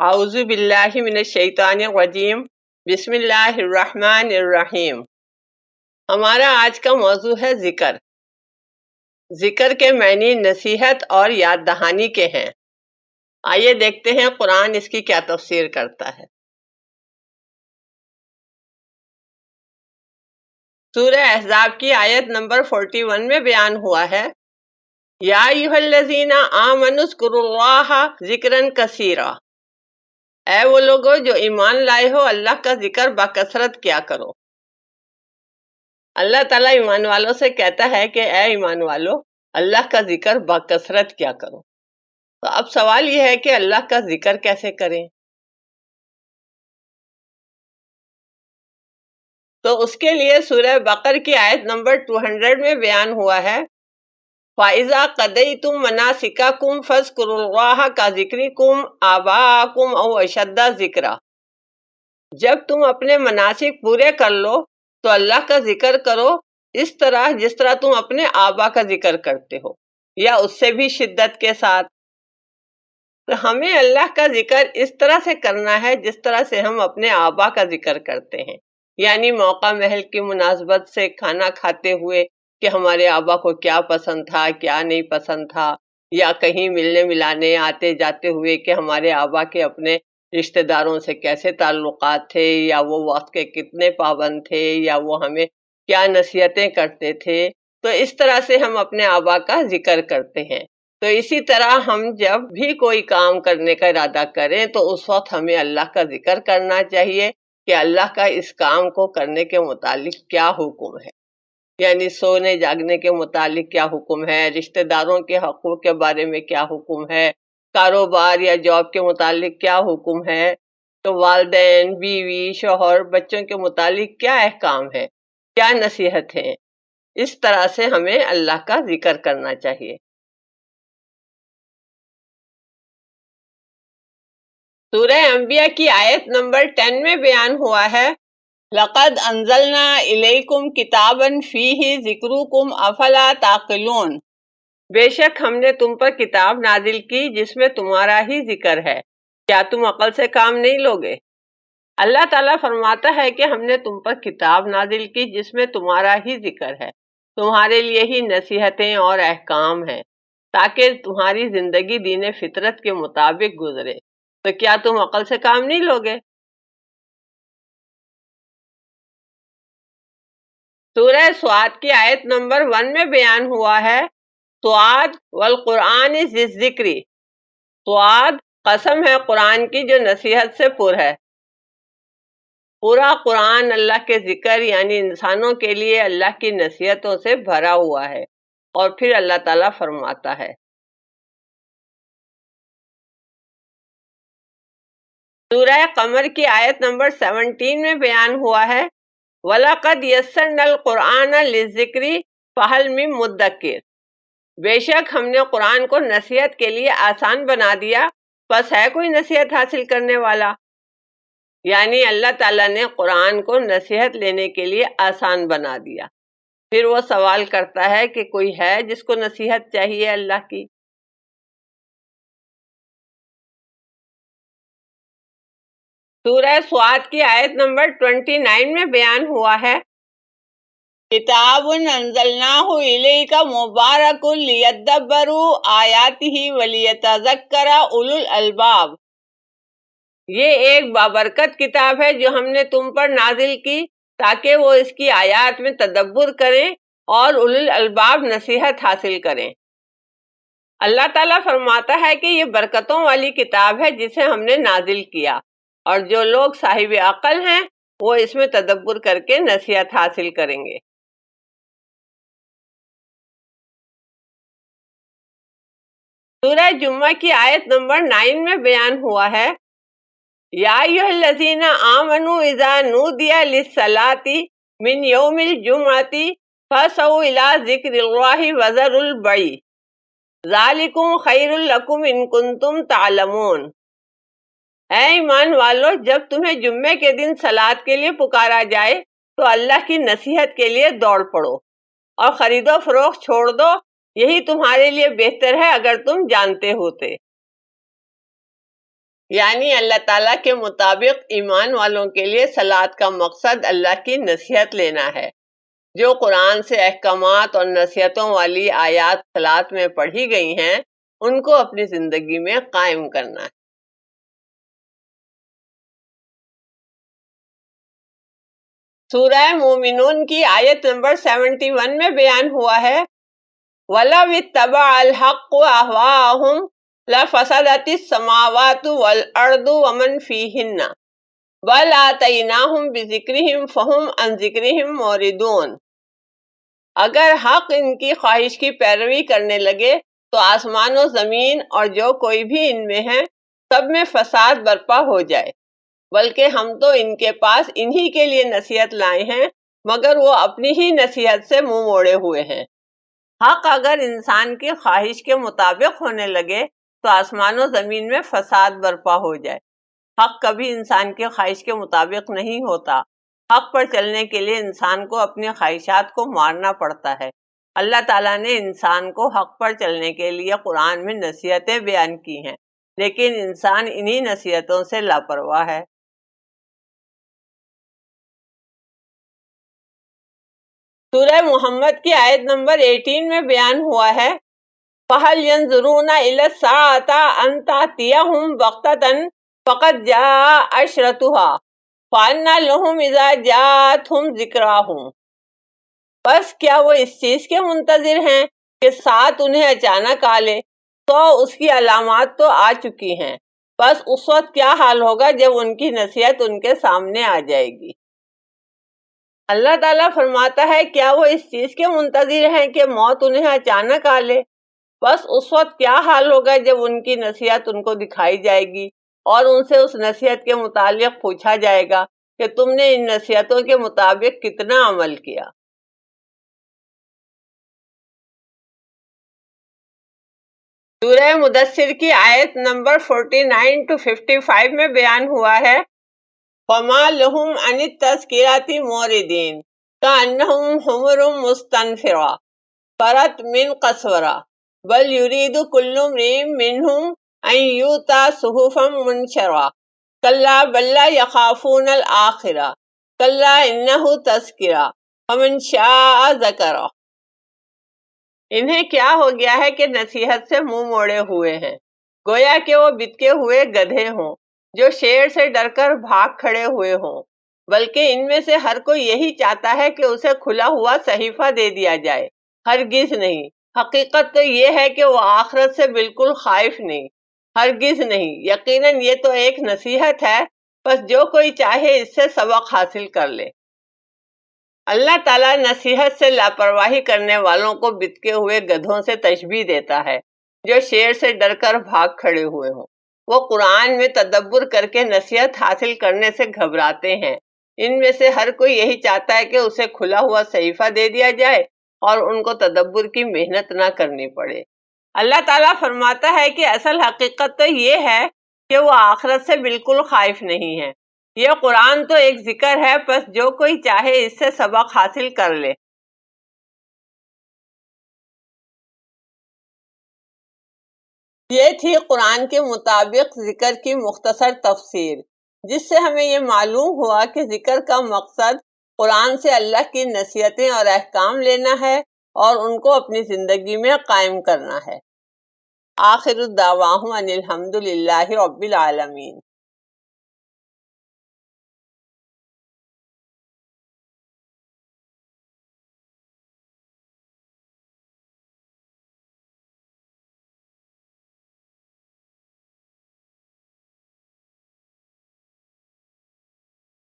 اعوذ باللہ من الشیطان الرجیم بسم اللہ الرحمن الرحیم۔ ہمارا آج کا موضوع ہے ذکر۔ ذکر کے معنی نصیحت اور یاد دہانی کے ہیں۔ آئیے دیکھتے ہیں قرآن اس کی کیا تفسیر کرتا ہے۔ سورہ احزاب کی آیت نمبر 41 میں بیان ہوا ہے، یا ایھا الذین آمنوا اذکروا اللہ ذکرا کثیرا، اے وہ لوگوں جو ایمان لائے ہو اللہ کا ذکر بکثرت کیا کرو۔ اللہ تعالیٰ ایمان والوں سے کہتا ہے کہ اے ایمان والو اللہ کا ذکر بکثرت کیا کرو۔ تو اب سوال یہ ہے کہ اللہ کا ذکر کیسے کریں؟ تو اس کے لیے سورہ بقرہ کی آیت نمبر 200 میں بیان ہوا ہے، فَإِذَا قَضَيْتُم مَّنَاسِكَكُمْ فَاذْكُرُوا اللَّهَ كَذِكْرِكُمْ آبَاءَكُمْ أَوْ أَشَدَّ ذِكْرًا۔ جب تم اپنے مناسک پورے کر لو تو اللہ کا ذکر کرو اس طرح جس طرح تم اپنے آبا کا ذکر کرتے ہو، یا اس سے بھی شدت کے ساتھ۔ تو ہمیں اللہ کا ذکر اس طرح سے کرنا ہے جس طرح سے ہم اپنے آبا کا ذکر کرتے ہیں، یعنی موقع محل کی مناسبت سے کھانا کھاتے ہوئے کہ ہمارے آبا کو کیا پسند تھا کیا نہیں پسند تھا، یا کہیں ملنے ملانے آتے جاتے ہوئے کہ ہمارے آبا کے اپنے رشتہ داروں سے کیسے تعلقات تھے، یا وہ وقت کے کتنے پابند تھے، یا وہ ہمیں کیا نصیحتیں کرتے تھے۔ تو اس طرح سے ہم اپنے آبا کا ذکر کرتے ہیں۔ تو اسی طرح ہم جب بھی کوئی کام کرنے کا ارادہ کریں تو اس وقت ہمیں اللہ کا ذکر کرنا چاہیے کہ اللہ کا اس کام کو کرنے کے متعلق کیا حکم ہے، یعنی سونے جاگنے کے متعلق کیا حکم ہے، رشتہ داروں کے حقوق کے بارے میں کیا حکم ہے، کاروبار یا جاب کے متعلق کیا حکم ہے، تو والدین، بیوی، شوہر، بچوں کے متعلق کیا احکام ہے، کیا نصیحت ہے۔ اس طرح سے ہمیں اللہ کا ذکر کرنا چاہیے۔ سورہ انبیاء کی آیت نمبر 10 میں بیان ہوا ہے، لَقَدْ أَنزَلْنَا إِلَيْكُمْ كِتَابًا فِيهِ ذِكْرُكُمْ أَفَلَا تَعْقِلُونَ، بے شک ہم نے تم پر کتاب نازل کی جس میں تمہارا ہی ذکر ہے، کیا تم عقل سے کام نہیں لوگے؟ اللہ تعالیٰ فرماتا ہے کہ ہم نے تم پر کتاب نازل کی جس میں تمہارا ہی ذکر ہے، تمہارے لیے ہی نصیحتیں اور احکام ہیں، تاکہ تمہاری زندگی دین فطرت کے مطابق گزرے۔ تو کیا تم عقل سے کام نہیں لوگے؟ سورہ سعد کی آیت نمبر 1 میں بیان ہوا ہے، سعد والقرآن ذی الذکر، سعد قسم ہے قرآن کی جو نصیحت سے پر ہے۔ پورا قرآن اللہ کے ذکر یعنی انسانوں کے لیے اللہ کی نصیحتوں سے بھرا ہوا ہے۔ اور پھر اللہ تعالیٰ فرماتا ہے، سورہ قمر کی آیت نمبر 17 میں بیان ہوا ہے، وَلَقَدْ يَسَّرْنَا الْقُرْآنَ لِلذِّكْرِ فَهَلْ مِن مُدَّكِرٍ، بے شک ہم نے قرآن کو نصیحت کے لیے آسان بنا دیا، بس ہے کوئی نصیحت حاصل کرنے والا؟ یعنی اللہ تعالیٰ نے قرآن کو نصیحت لینے کے لیے آسان بنا دیا۔ پھر وہ سوال کرتا ہے کہ کوئی ہے جس کو نصیحت چاہیے اللہ کی؟ سورہ سعد کی آیت نمبر 29 میں بیان ہوا ہے، کتاب انزلناہ الیک مبارک لیدبروا آیاتہ ولیتذکر اولو الالباب، یہ ایک بابرکت کتاب ہے جو ہم نے تم پر نازل کی تاکہ وہ اس کی آیات میں تدبر کریں اور اولو الالباب نصیحت حاصل کریں۔ اللہ تعالیٰ فرماتا ہے کہ یہ برکتوں والی کتاب ہے جسے ہم نے نازل کیا، اور جو لوگ صاحب عقل ہیں وہ اس میں تدبر کر کے نصیحت حاصل کریں گے۔ سورہ جمعہ کی آیت نمبر 9 میں بیان ہوا ہے، یا ایھا الذین آمنوا اذا نودی للصلاۃ من یوم الجمعۃ فاسعوا الی ذکر اللہ وذروا البیع ذالکم خیر لکم ان کنتم تعلمون، اے ایمان والو جب تمہیں جمعے کے دن صلاۃ کے لیے پکارا جائے تو اللہ کی نصیحت کے لیے دوڑ پڑو اور خرید و فروخت چھوڑ دو، یہی تمہارے لیے بہتر ہے اگر تم جانتے ہوتے۔ یعنی اللہ تعالیٰ کے مطابق ایمان والوں کے لیے صلاۃ کا مقصد اللہ کی نصیحت لینا ہے. جو قرآن سے احکامات اور نصیحتوں والی آیات صلاۃ میں پڑھی گئی ہیں ان کو اپنی زندگی میں قائم کرنا ہے. سورہ مومنون کی آیت نمبر 71 میں بیان ہوا ہے وَلَوِ اتَّبَعَ الْحَقُّ أَهْوَاءَهُمْ لَفَسَدَتِ السَّمَاوَاتُ وَالْأَرْضُ وَمَنْ فِيهِنَّ بَلْ آتَيْنَاهُمْ بِذِكْرِهِمْ فَهُمْ عَنْ ذِكْرِهِمْ مُعْرِضُونَ. اگر حق ان کی خواہش کی پیروی کرنے لگے تو آسمان و زمین اور جو کوئی بھی ان میں ہے سب میں فساد برپا ہو جائے، بلکہ ہم تو ان کے پاس انہی کے لیے نصیحت لائے ہیں مگر وہ اپنی ہی نصیحت سے منہ موڑے ہوئے ہیں. حق اگر انسان کی خواہش کے مطابق ہونے لگے تو آسمان و زمین میں فساد برپا ہو جائے. حق کبھی انسان کی خواہش کے مطابق نہیں ہوتا. حق پر چلنے کے لیے انسان کو اپنی خواہشات کو مارنا پڑتا ہے. اللہ تعالیٰ نے انسان کو حق پر چلنے کے لیے قرآن میں نصیحتیں بیان کی ہیں، لیکن انسان انہی نصیحتوں سے لاپرواہ ہے. سورہ محمد کی آیت نمبر 18 میں بیان ہوا ہے فَهَلْ يَنْظُرُونَ إِلَى السَّاعَةِ أَنْ تَأْتِيَهُمْ بَغْتَةً فَقَدْ جَاءَ أَشْرَطُهَا فَأَنَّىٰ لَهُمْ إِذَا جَاءَتْهُمْ ذِكْرَاهُمْ. بس کیا وہ اس چیز کے منتظر ہیں کہ ساتھ انہیں اچانک آ لے تو اس کی علامات تو آ چکی ہیں، بس اس وقت کیا حال ہوگا جب ان کی نصیحت ان کے سامنے آ جائے گی. اللہ تعالیٰ فرماتا ہے کیا وہ اس چیز کے منتظر ہیں کہ موت انہیں اچانک آ لے، بس اس وقت کیا حال ہوگا جب ان کی نصیحت ان کو دکھائی جائے گی اور ان سے اس نصیحت کے متعلق پوچھا جائے گا کہ تم نے ان نصیحتوں کے مطابق کتنا عمل کیا. سورہ مدثر کی آیت نمبر 49 to 55 میں بیان ہوا ہے فَمَا لَهُمْ عَنِ التَّذْكِرَةِ مُعْرِضِينَ كَأَنَّهُمْ حُمُرٌ مُسْتَنفِرَةٌ فَرَتْ مِنْ قَسْوَرَةٍ بَلْ يُرِيدُ كُلُّ امْرِئٍ مِّنْهُمْ أَن يُؤْتَىٰ صُحُفًا مُّنشَرَةً كَلَّا بَل لَّا يَخَافُونَ الْآخِرَةَ كَلَّا إِنَّهُ تَذْكِرَةٌ فَمَن شَاءَ ذَكَرَهُ. انہیں کیا ہو گیا ہے کہ نصیحت سے منہ موڑے ہوئے ہیں، گویا کہ وہ بتکے ہوئے گدھے ہوں جو شیر سے ڈر کر بھاگ کھڑے ہوئے ہوں، بلکہ ان میں سے ہر کوئی یہی چاہتا ہے کہ اسے کھلا ہوا صحیفہ دے دیا جائے. ہرگز نہیں، حقیقت تو یہ ہے کہ وہ آخرت سے بالکل خائف نہیں. ہرگز نہیں، یقیناً یہ تو ایک نصیحت ہے، بس جو کوئی چاہے اس سے سبق حاصل کر لے. اللہ تعالیٰ نصیحت سے لاپرواہی کرنے والوں کو بتکے ہوئے گدھوں سے تشبیہ دیتا ہے جو شیر سے ڈر کر بھاگ کھڑے ہوئے ہوں. وہ قرآن میں تدبر کر کے نصیحت حاصل کرنے سے گھبراتے ہیں. ان میں سے ہر کوئی یہی چاہتا ہے کہ اسے کھلا ہوا صحیفہ دے دیا جائے اور ان کو تدبر کی محنت نہ کرنی پڑے. اللہ تعالیٰ فرماتا ہے کہ اصل حقیقت تو یہ ہے کہ وہ آخرت سے بالکل خائف نہیں ہے. یہ قرآن تو ایک ذکر ہے، پس جو کوئی چاہے اس سے سبق حاصل کر لے. یہ تھی قرآن کے مطابق ذکر کی مختصر تفسیر، جس سے ہمیں یہ معلوم ہوا کہ ذکر کا مقصد قرآن سے اللہ کی نصیحتیں اور احکام لینا ہے اور ان کو اپنی زندگی میں قائم کرنا ہے. آخر الدعواہم ان الحمد للہ رب العالمین.